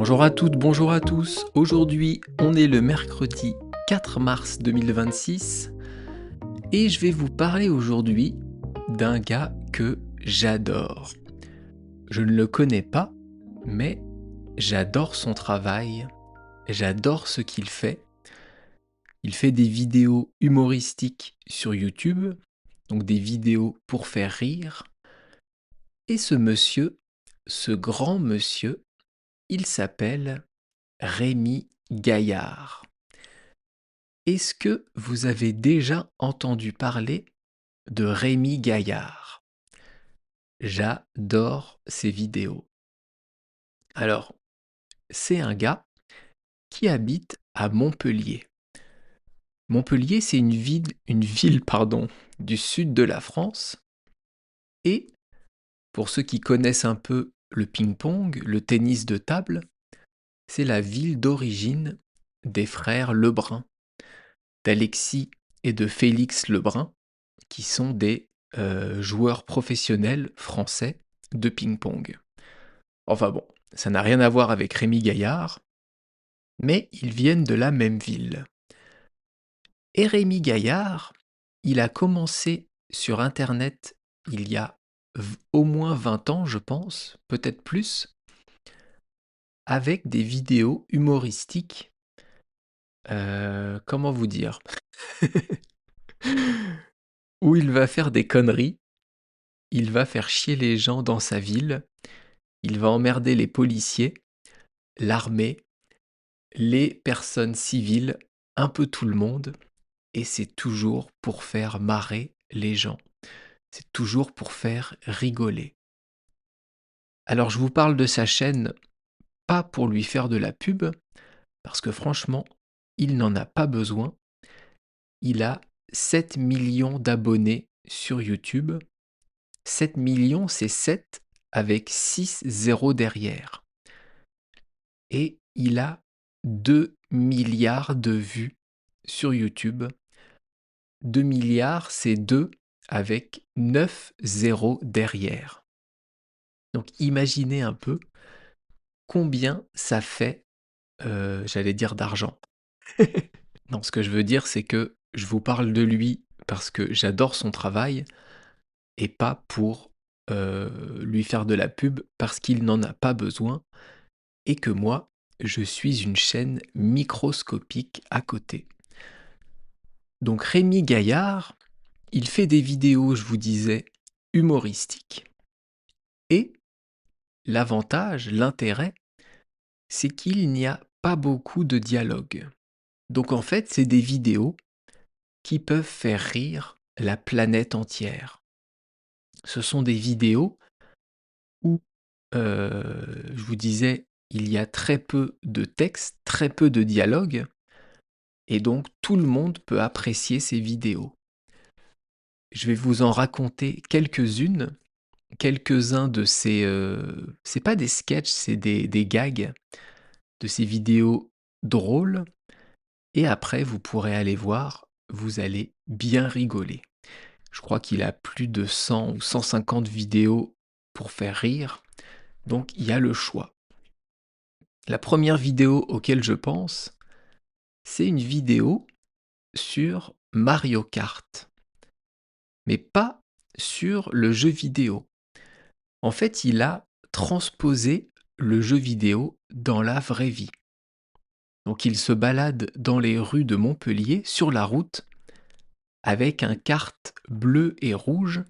Bonjour à toutes, bonjour à tous. Aujourd'hui, on est le mercredi 4 mars 2026 et je vais vous parler aujourd'hui d'un gars que j'adore. Je ne le connais pas, mais j'adore son travail, j'adore ce qu'il fait. Il fait des vidéos humoristiques sur YouTube, donc des vidéos pour faire rire. Et ce monsieur, ce grand monsieur, il s'appelle Rémi Gaillard. Est-ce que vous avez déjà entendu parler de Rémi Gaillard? J'adore ses vidéos. Alors, c'est un gars qui habite à Montpellier. Montpellier, c'est une ville, du sud de la France. Et pour ceux qui connaissent un peu le ping-pong, le tennis de table, c'est la ville d'origine des frères Lebrun, d'Alexis et de Félix Lebrun, qui sont des joueurs professionnels français de ping-pong. Enfin bon, ça n'a rien à voir avec Rémi Gaillard, mais ils viennent de la même ville. Et Rémi Gaillard, il a commencé sur Internet il y a au moins 20 ans, je pense, peut-être plus, avec des vidéos humoristiques. Comment vous dire? Où il va faire des conneries, il va faire chier les gens dans sa ville, il va emmerder les policiers, l'armée, les personnes civiles, un peu tout le monde, et c'est toujours pour faire marrer les gens. C'est toujours pour faire rigoler. Alors je vous parle de sa chaîne, pas pour lui faire de la pub, parce que franchement, il n'en a pas besoin. Il a 7 millions d'abonnés sur YouTube. 7 millions, c'est 7 avec 6 zéros derrière. Et il a 2 milliards de vues sur YouTube. 2 milliards, c'est 2 avec 9 zéros derrière. Donc imaginez un peu combien ça fait, j'allais dire d'argent. Non, ce que je veux dire, c'est que je vous parle de lui parce que j'adore son travail et pas pour lui faire de la pub parce qu'il n'en a pas besoin et que moi, je suis une chaîne microscopique à côté. Donc Rémi Gaillard, il fait des vidéos, je vous disais, humoristiques. Et l'avantage, l'intérêt, c'est qu'il n'y a pas beaucoup de dialogue. Donc en fait, c'est des vidéos qui peuvent faire rire la planète entière. Ce sont des vidéos où, je vous disais, il y a très peu de texte, très peu de dialogue, et donc tout le monde peut apprécier ces vidéos. Je vais vous en raconter quelques-unes, quelques-uns de ces... c'est pas des sketchs, c'est des gags de ces vidéos drôles, et après vous pourrez aller voir, vous allez bien rigoler. Je crois qu'il a plus de 100 ou 150 vidéos pour faire rire, donc il y a le choix. La première vidéo auquel je pense, c'est une vidéo sur Mario Kart, mais pas sur le jeu vidéo. En fait, il a transposé le jeu vidéo dans la vraie vie. Donc il se balade dans les rues de Montpellier, sur la route, avec un kart bleu et rouge.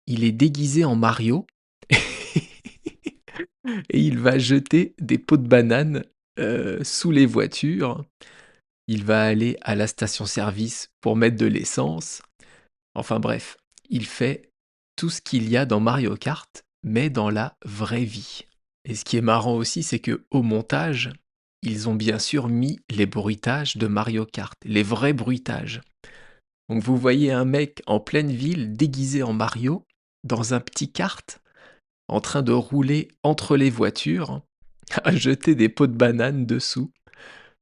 Il est déguisé en Mario et il va jeter des pots de banane sous les voitures. Il va aller à la station-service pour mettre de l'essence. Enfin bref, il fait tout ce qu'il y a dans Mario Kart, mais dans la vraie vie. Et ce qui est marrant aussi, c'est que au montage, ils ont bien sûr mis les bruitages de Mario Kart, les vrais bruitages. Donc vous voyez un mec en pleine ville déguisé en Mario, dans un petit kart, en train de rouler entre les voitures, à jeter des pots de banane dessous.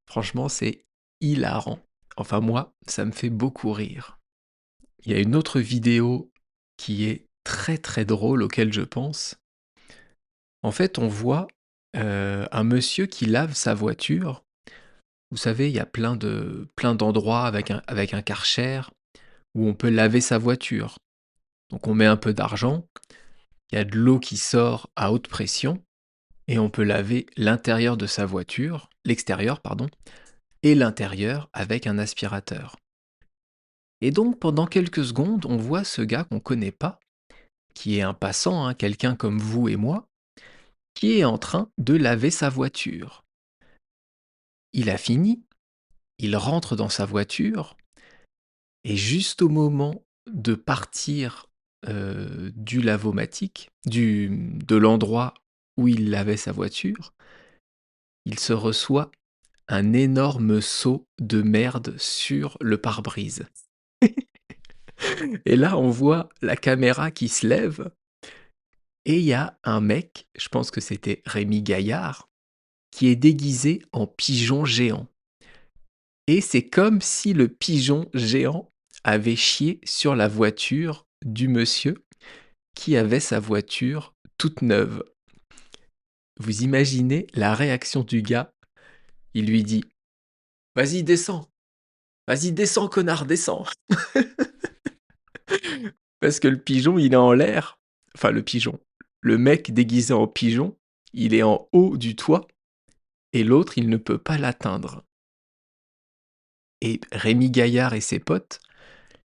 Franchement, c'est hilarant. Enfin moi, ça me fait beaucoup rire. Il y a une autre vidéo qui est très très drôle auquel je pense. En fait, on voit Un monsieur qui lave sa voiture. Vous savez, il y a plein d'endroits avec un Karcher où on peut laver sa voiture. Donc on met un peu d'argent, il y a de l'eau qui sort à haute pression et on peut laver l'intérieur de sa voiture, l'extérieur pardon, et l'intérieur avec un aspirateur. Et donc pendant quelques secondes, on voit ce gars qu'on connaît pas, qui est un passant, hein, quelqu'un comme vous et moi, qui est en train de laver sa voiture. Il a fini, il rentre dans sa voiture, et juste au moment de partir du lavomatique, de l'endroit où il lavait sa voiture, il se reçoit un énorme seau de merde sur le pare-brise. Et là, on voit la caméra qui se lève, et il y a un mec, je pense que c'était Rémi Gaillard, qui est déguisé en pigeon géant. Et c'est comme si le pigeon géant avait chié sur la voiture du monsieur qui avait sa voiture toute neuve. Vous imaginez la réaction du gars? Il lui dit: «Vas-y, descends! Vas-y, descends, connard, descends!» Parce que le pigeon, il est en l'air. Enfin, le pigeon. Le mec déguisé en pigeon, il est en haut du toit et l'autre, il ne peut pas l'atteindre. Et Rémi Gaillard et ses potes,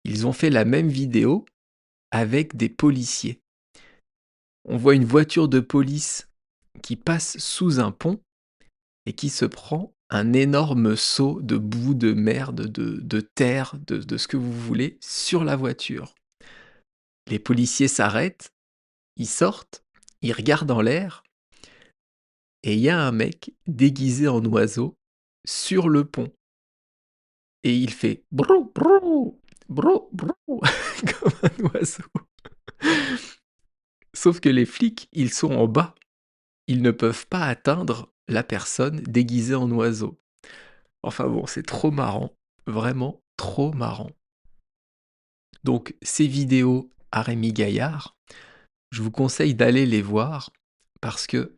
ils ont fait la même vidéo avec des policiers. On voit une voiture de police qui passe sous un pont et qui se prend un énorme seau de boue, de merde, de terre, de ce que vous voulez, sur la voiture. Les policiers s'arrêtent, ils sortent, ils regardent en l'air, et il y a un mec déguisé en oiseau sur le pont. Et il fait brou brou, brou brou, comme un oiseau. Sauf que les flics, ils sont en bas. Ils ne peuvent pas atteindre la personne déguisée en oiseau. Enfin bon, c'est trop marrant, vraiment trop marrant. Donc ces vidéos à Rémi Gaillard, je vous conseille d'aller les voir parce que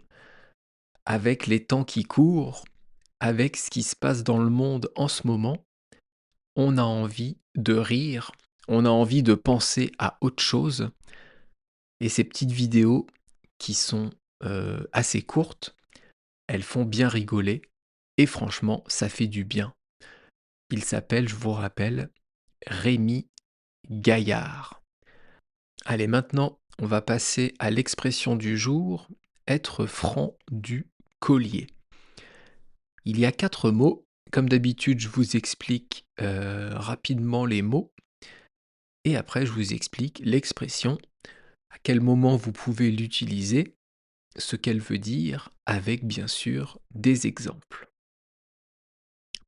avec les temps qui courent, avec ce qui se passe dans le monde en ce moment, on a envie de rire, on a envie de penser à autre chose. Et ces petites vidéos qui sont assez courtes, elles font bien rigoler et franchement, ça fait du bien. Il s'appelle, je vous rappelle, Rémi Gaillard. Allez, maintenant, on va passer à l'expression du jour, être franc du collier. Il y a 4 mots. Comme d'habitude, je vous explique rapidement les mots et après, je vous explique l'expression, à quel moment vous pouvez l'utiliser, ce qu'elle veut dire, avec bien sûr des exemples.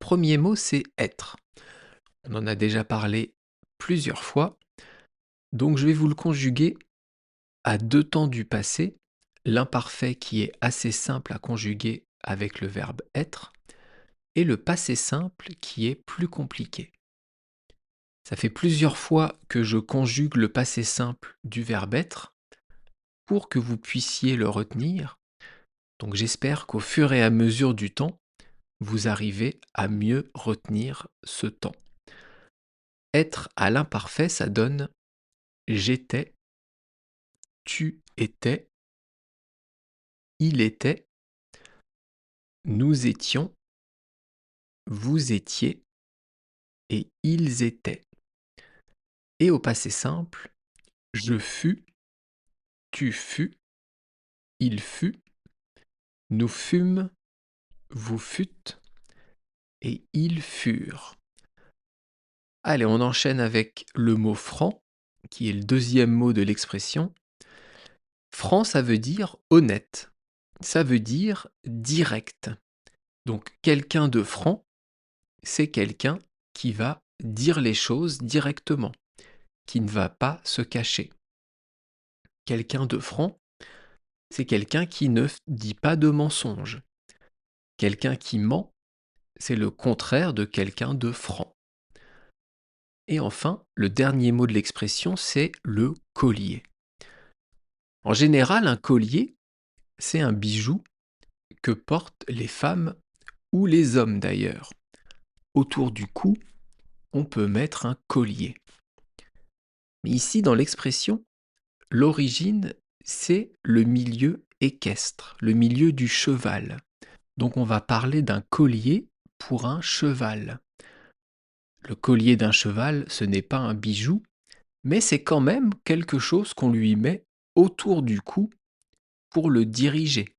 Premier mot, c'est être. On en a déjà parlé plusieurs fois, donc je vais vous le conjuguer à 2 temps du passé, l'imparfait qui est assez simple à conjuguer avec le verbe être, et le passé simple qui est plus compliqué. Ça fait plusieurs fois que je conjugue le passé simple du verbe être pour que vous puissiez le retenir, donc j'espère qu'au fur et à mesure du temps, vous arrivez à mieux retenir ce temps. Être à l'imparfait, ça donne j'étais, tu étais, il était, nous étions, vous étiez et ils étaient. Et au passé simple, je fus, tu fus, il fut, nous fûmes, vous fûtes et ils furent. Allez, on enchaîne avec le mot franc, qui est le deuxième mot de l'expression. Franc, ça veut dire honnête. Ça veut dire direct. Donc quelqu'un de franc, c'est quelqu'un qui va dire les choses directement, qui ne va pas se cacher. Quelqu'un de franc, c'est quelqu'un qui ne dit pas de mensonges. Quelqu'un qui ment, c'est le contraire de quelqu'un de franc. Et enfin, le dernier mot de l'expression, c'est le collier. En général, un collier, c'est un bijou que portent les femmes ou les hommes d'ailleurs. Autour du cou, on peut mettre un collier. Mais ici, dans l'expression, l'origine, c'est le milieu équestre, le milieu du cheval. Donc on va parler d'un collier pour un cheval. Le collier d'un cheval, ce n'est pas un bijou, mais c'est quand même quelque chose qu'on lui met autour du cou pour le diriger,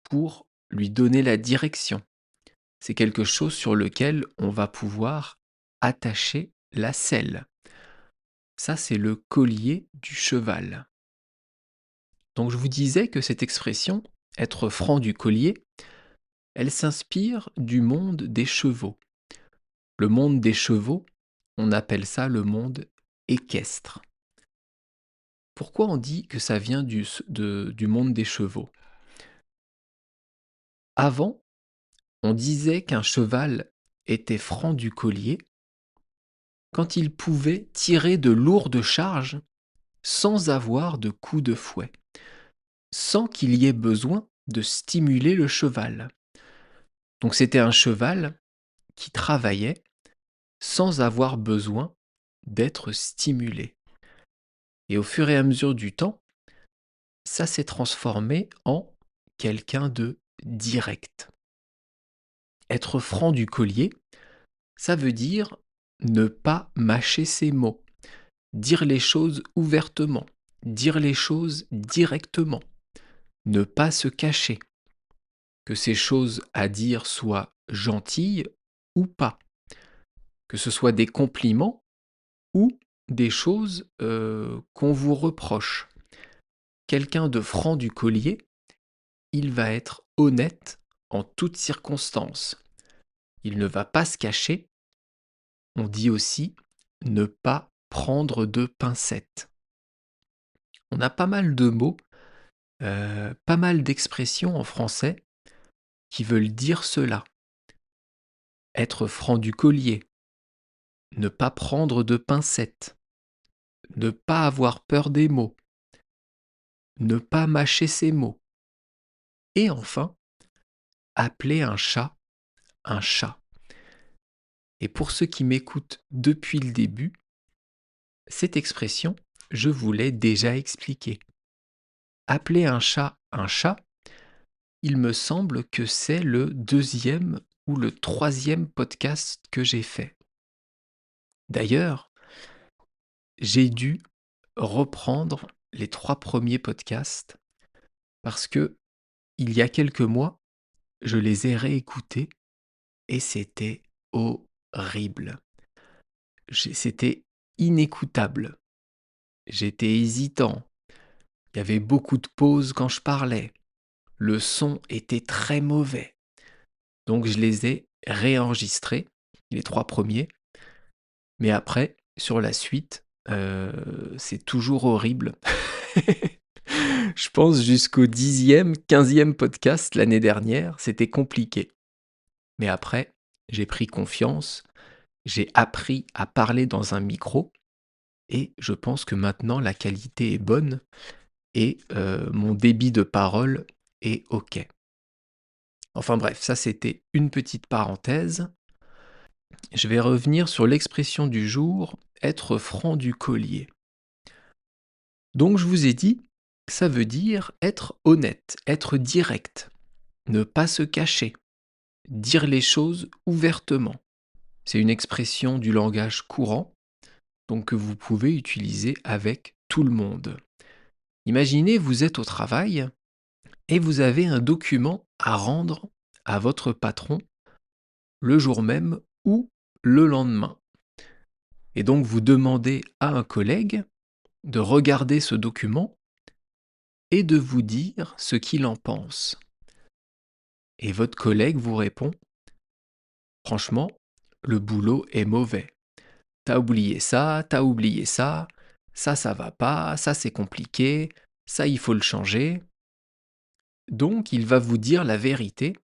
pour lui donner la direction. C'est quelque chose sur lequel on va pouvoir attacher la selle. Ça, c'est le collier du cheval. Donc je vous disais que cette expression, être franc du collier, elle s'inspire du monde des chevaux. Le monde des chevaux, on appelle ça le monde équestre. Pourquoi on dit que ça vient du monde des chevaux? Avant, on disait qu'un cheval était franc du collier quand il pouvait tirer de lourdes charges sans avoir de coup de fouet, sans qu'il y ait besoin de stimuler le cheval. Donc c'était un cheval qui travaillait sans avoir besoin d'être stimulé. Et au fur et à mesure du temps, ça s'est transformé en quelqu'un de direct. Être franc du collier, ça veut dire ne pas mâcher ses mots, dire les choses ouvertement, dire les choses directement, ne pas se cacher, que ces choses à dire soient gentilles ou pas, que ce soit des compliments ou des choses qu'on vous reproche. Quelqu'un de franc du collier, il va être honnête en toutes circonstances. Il ne va pas se cacher. On dit aussi ne pas prendre de pincettes. On a pas mal de mots, pas mal d'expressions en français qui veulent dire cela. Être franc du collier, ne pas prendre de pincettes, ne pas avoir peur des mots, ne pas mâcher ses mots. Et enfin, appeler un chat un chat. Et pour ceux qui m'écoutent depuis le début, cette expression, je vous l'ai déjà expliquée. Appeler un chat, il me semble que c'est le 2e ou le 3e podcast que j'ai fait. D'ailleurs, j'ai dû reprendre les 3 premiers podcasts parce que, il y a quelques mois, je les ai réécoutés et c'était horrible. C'était inécoutable. J'étais hésitant. Il y avait beaucoup de pauses quand je parlais. Le son était très mauvais. Donc je les ai réenregistrés, les 3 premiers. Mais après, sur la suite, c'est toujours horrible. Je pense jusqu'au 10e, 15e podcast l'année dernière, c'était compliqué. Mais après, j'ai pris confiance, j'ai appris à parler dans un micro et je pense que maintenant la qualité est bonne et mon débit de parole est OK. Enfin bref, ça c'était une petite parenthèse. Je vais revenir sur l'expression du jour, être franc du collier. Donc je vous ai dit, ça veut dire être honnête, être direct, ne pas se cacher, dire les choses ouvertement. C'est une expression du langage courant, donc que vous pouvez utiliser avec tout le monde. Imaginez, vous êtes au travail et vous avez un document à rendre à votre patron le jour même ou le lendemain. Et donc vous demandez à un collègue de regarder ce document et de vous dire ce qu'il en pense. Et votre collègue vous répond: franchement, le boulot est mauvais. T'as oublié ça va pas, ça c'est compliqué, ça il faut le changer. Donc il va vous dire la vérité,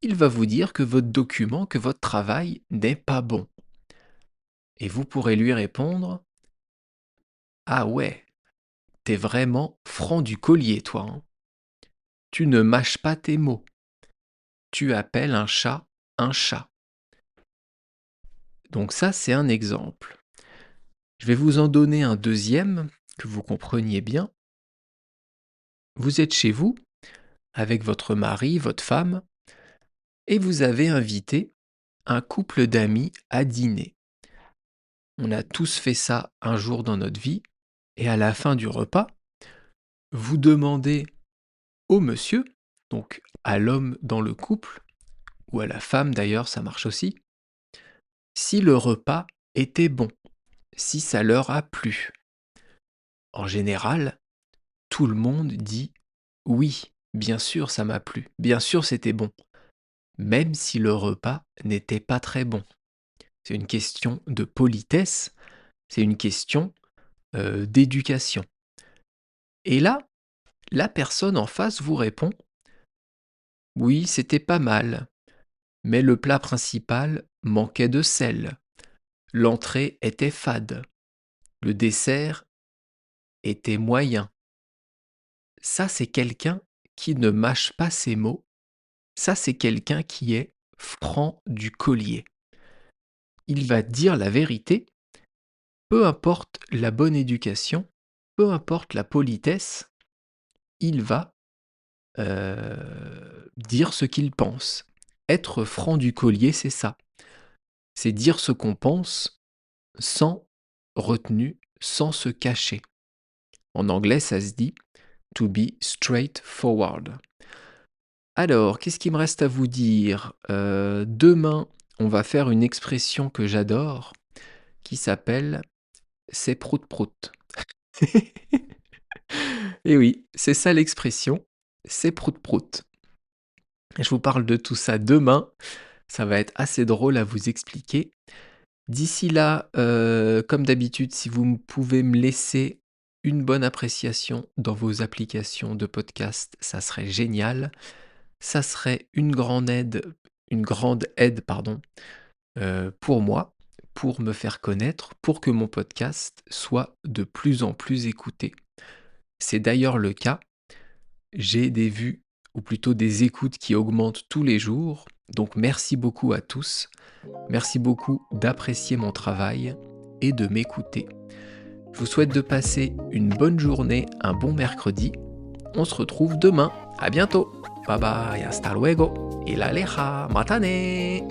il va vous dire que votre document, que votre travail n'est pas bon. Et vous pourrez lui répondre: ah ouais, t'es vraiment franc du collier toi, hein. Tu ne mâches pas tes mots. tu appelles un chat un chat. Donc ça, c'est un exemple. Je vais vous en donner un deuxième, que vous compreniez bien. Vous êtes chez vous, avec votre mari, votre femme, et vous avez invité un couple d'amis à dîner. On a tous fait ça un jour dans notre vie, et à la fin du repas, vous demandez au monsieur, donc à l'homme dans le couple, ou à la femme d'ailleurs, ça marche aussi, si le repas était bon, si ça leur a plu. En général, tout le monde dit oui, bien sûr ça m'a plu, bien sûr c'était bon, même si le repas n'était pas très bon. C'est une question de politesse, c'est une question d'éducation. Et là, la personne en face vous répond oui, c'était pas mal, mais le plat principal manquait de sel, l'entrée était fade, le dessert était moyen. Ça, c'est quelqu'un qui ne mâche pas ses mots. Ça, c'est quelqu'un qui est franc du collier. Il va dire la vérité, peu importe la bonne éducation, peu importe la politesse, il va dire ce qu'il pense. Être franc du collier, c'est ça. C'est dire ce qu'on pense sans retenue, sans se cacher. En anglais, ça se dit to be straightforward. Alors, qu'est-ce qu'il me reste à vous dire? Demain, on va faire une expression que j'adore, qui s'appelle «c'est prout-prout». Et oui, c'est ça l'expression, c'est prout-prout. Je vous parle de tout ça demain, ça va être assez drôle à vous expliquer. D'ici là, comme d'habitude, si vous pouvez me laisser une bonne appréciation dans vos applications de podcast, ça serait génial. Ça serait une grande aide, pardon, pour moi, pour me faire connaître, pour que mon podcast soit de plus en plus écouté. C'est d'ailleurs le cas. J'ai des vues, ou plutôt des écoutes qui augmentent tous les jours. Donc merci beaucoup à tous. Merci beaucoup d'apprécier mon travail et de m'écouter. Je vous souhaite de passer une bonne journée, un bon mercredi. On se retrouve demain. À bientôt. Bye bye, hasta luego. Y la aleja, matane.